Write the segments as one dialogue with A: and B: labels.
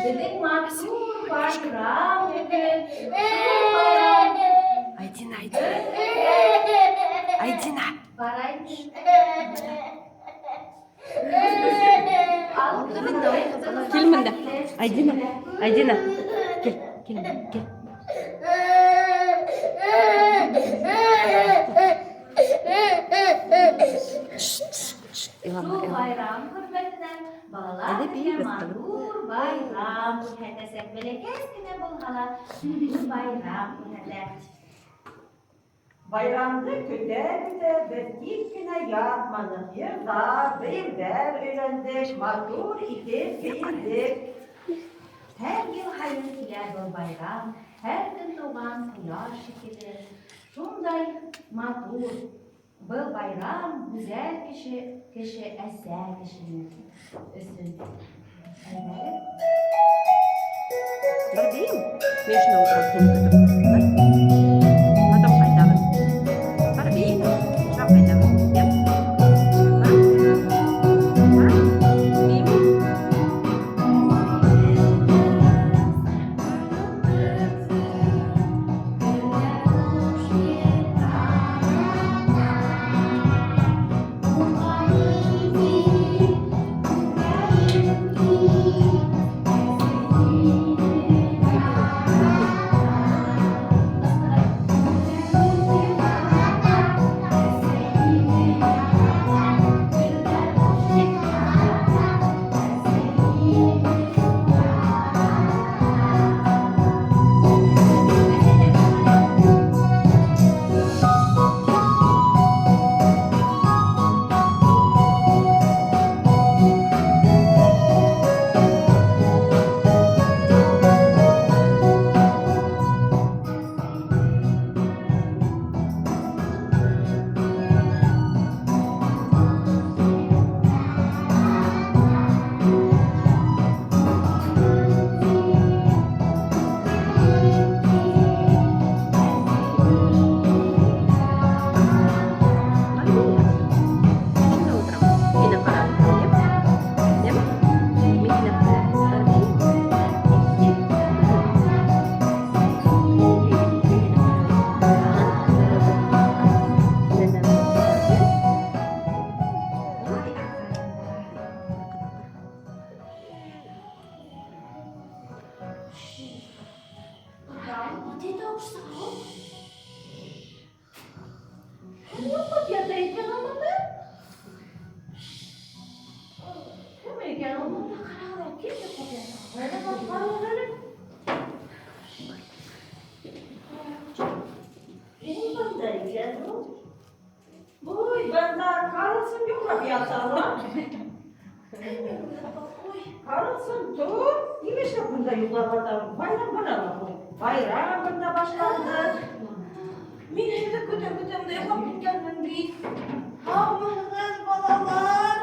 A: Dedek mahsur bayram bugün.
B: Aydina. Aydina. Gel bunda. Aydina. Gel. Gel.
A: Şu bayram hürmetine balalar mahmur bayram hürmete sekmele keskine bulhala bayram hürmete.
C: Bayramda küte betkikine yatmadık yılda bir der öğrendik mağdur idip giyindik.
A: Her yıl hayırlılar bu bayram, her gün doğan kulaş şekilir. Şunday mağdur bu bayram güzel kişi eser kişinin üstün. Evet.
B: Berbiyim. Meşne uğraştığını kadar. Adam faydalı. Berbiyim. Çok faydalı. Yap.
C: Uy, ben daha karılsın yok da bir yatalım. Karılsın dur. İmiş de bunda yukarıda. Bayram bana bu. Bayram bunda başlandı.
D: Mine de kötü de yapıp gelmedik. Havmahız balalar.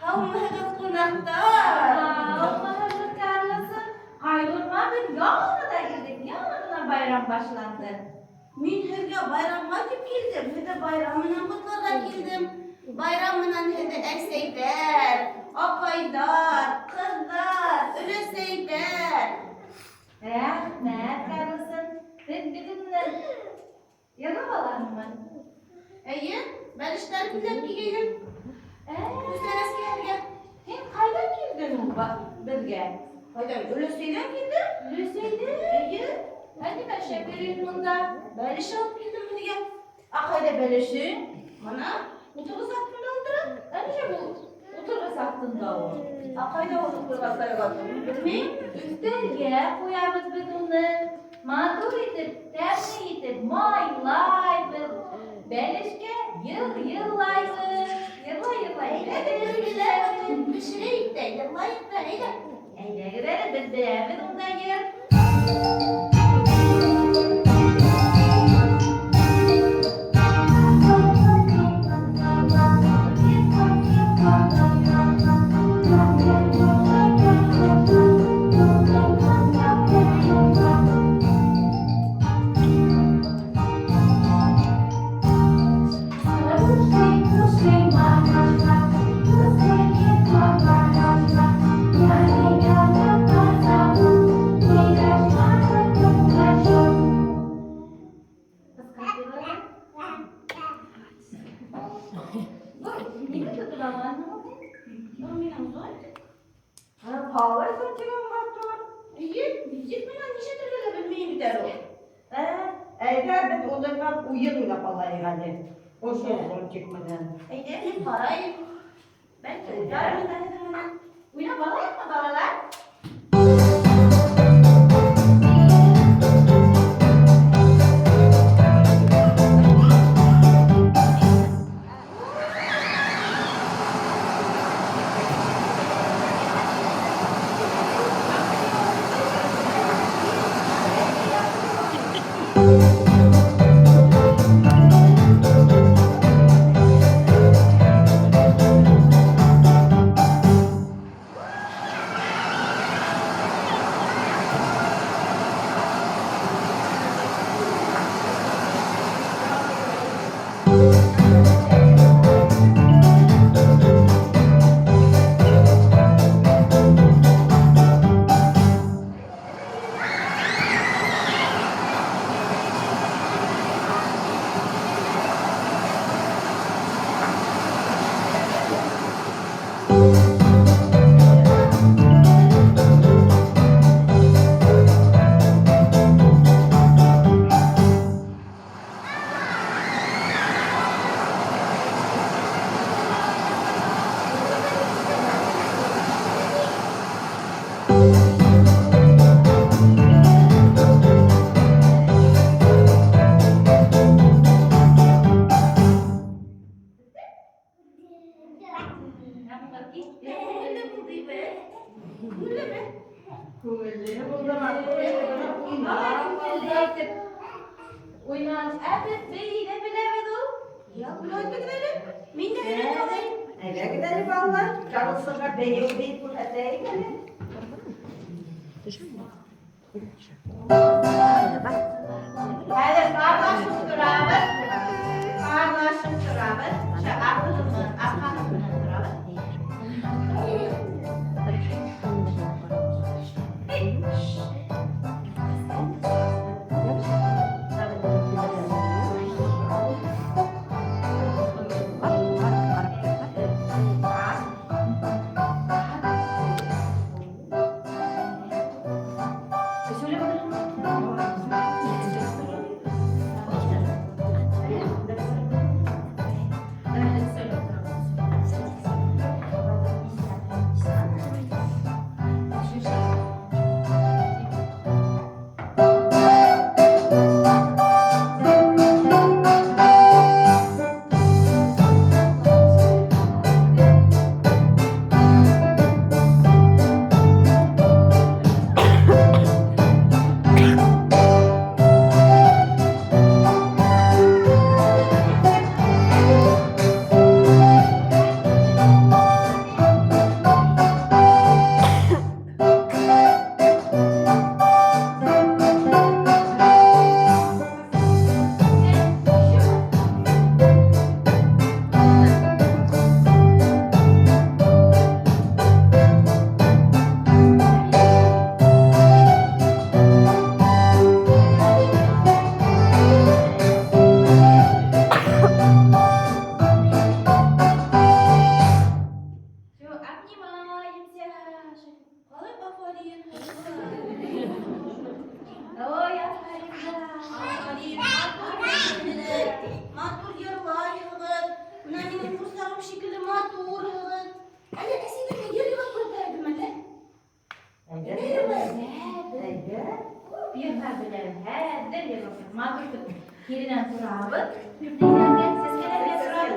D: Havmahız konaklar.
A: Allah'ın karlasın. Hayrolmadır. Yağmuruna girdik. Yağmuruna bayram başlandı.
D: Min hırga bayramma gidip geldim. Hede bayramına mutluğa geldim. Bayramına hede erseyler, apaydar, kızlar, öleseyler.
A: Rahmet karlasın. Dedimden yanabalar mı?
D: İyi, ben işler bildim ki gelin. Güzel askerge.
A: Hem kaydan girdin bak bilge.
D: Haydi öleseyler geldim.
A: Lüseydi.
D: İyi,
A: Hadi ben şekerin bunda.
D: ben iş alıp geldim hadi gel.
A: Akayda beleşi.
D: Bana otobüs hakkında oturun.
A: Önce bu oturma sattığında o.
D: Akayda otobüs hakkında kaldım.
A: Bilmeyin. Üstlerge koyarız biz onu. Mağdur edip, tersi edip, maylaydır. Beleşke yıllaydır. Yılla.
D: Bir şey de yıllayıp da öyle.
A: Eyle girelim biz de. Biz ondan yer. zaman.
C: Pahalı satıyor motor.
D: İyi, bizcik mi lan? Nişe türlüle bilmeyi biter o.
C: Eğer ben o zaman uyuyla balayı hani. O şey çıkmadan.
D: Hem parayı. Ben çocuklar mı dedim ona? Uyuna bala yapma balalar.
A: Uymaz. Evet, beyle bilemedim.
D: Ya ulan bir gidelim. Min de öyle kalayım.
C: Eve gidelim valla. Canı sıkar değil değil bu eteğe gidelim.
A: Hadi kardeşim durabı. Kardeşim durabı. Şu aklımın, aklımın durabı. Kirinan turabı. Pürteyken ses gelen turabı.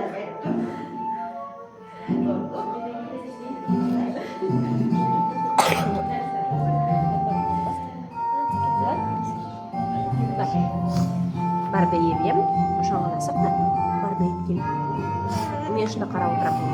B: Barbeyi biem, ошоға насыпты, барбейт кел. Мен шында қарап отырамын.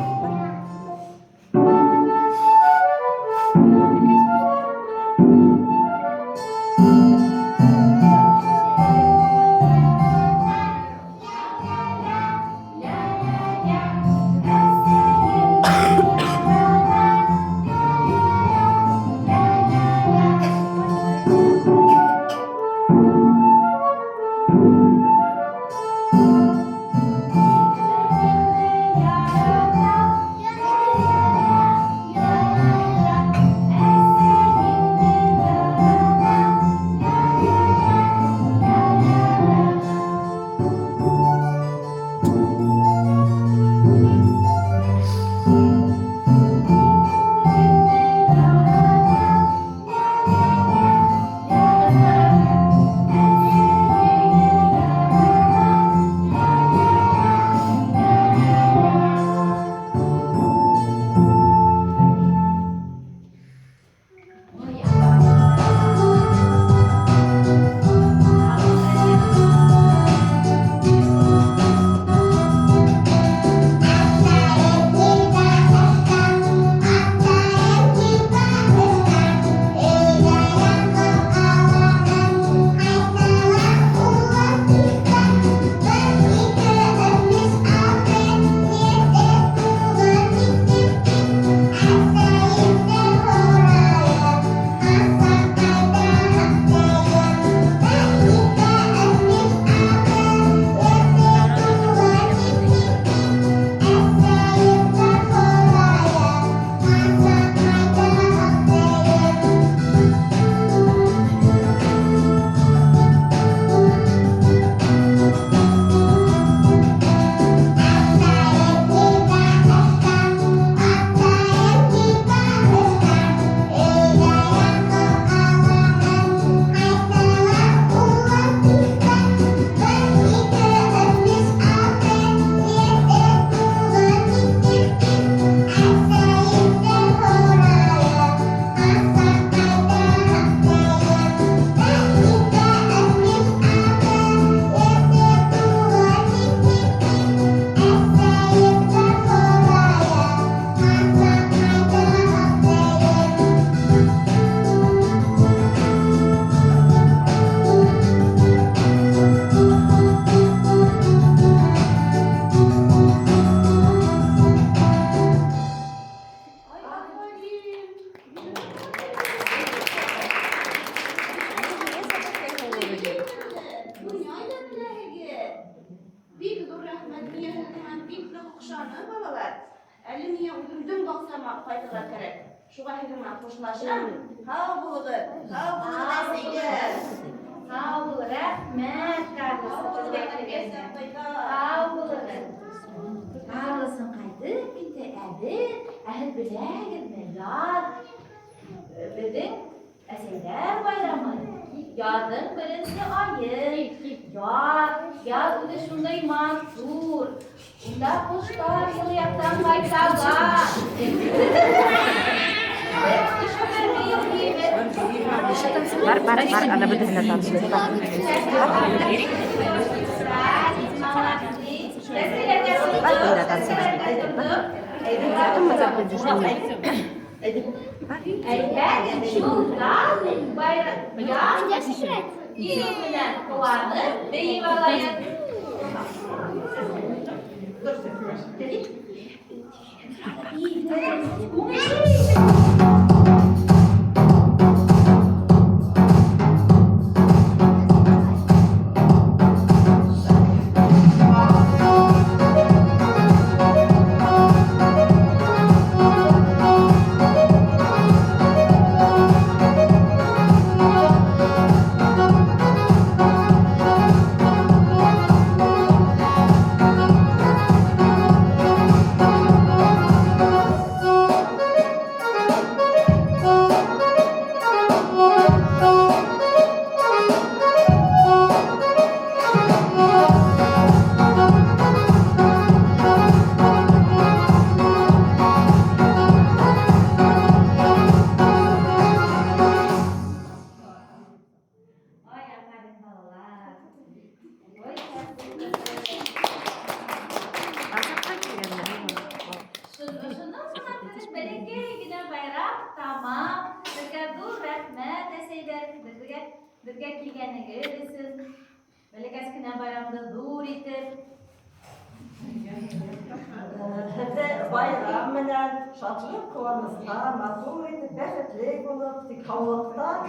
D: Bütün baksama faydalar gerek. Şuğa hürmet hoşlaşın. Sağ bulur. Sağ bulur deseydi.
A: Sağ ol, rahmet kardeşim. Sağ ol. Ağlasın kaydı, gitti evi, ahil bilen gitmeler. Dedin, eseyler bayramı. Yadın birinci ayı. Yad o da şunday mahsur. Unda kuşlar yılı yaktan baytalar.
B: Бар, она будет на танцы. Бар, когда танцы. Потом мы заходишь на них.
A: Birga kelganligingiz siz kichkina bayramda zo'r etib
C: Hadi bayram bilen şatlık kılamızda, mazur edip, befetlik olup, dik havlukta,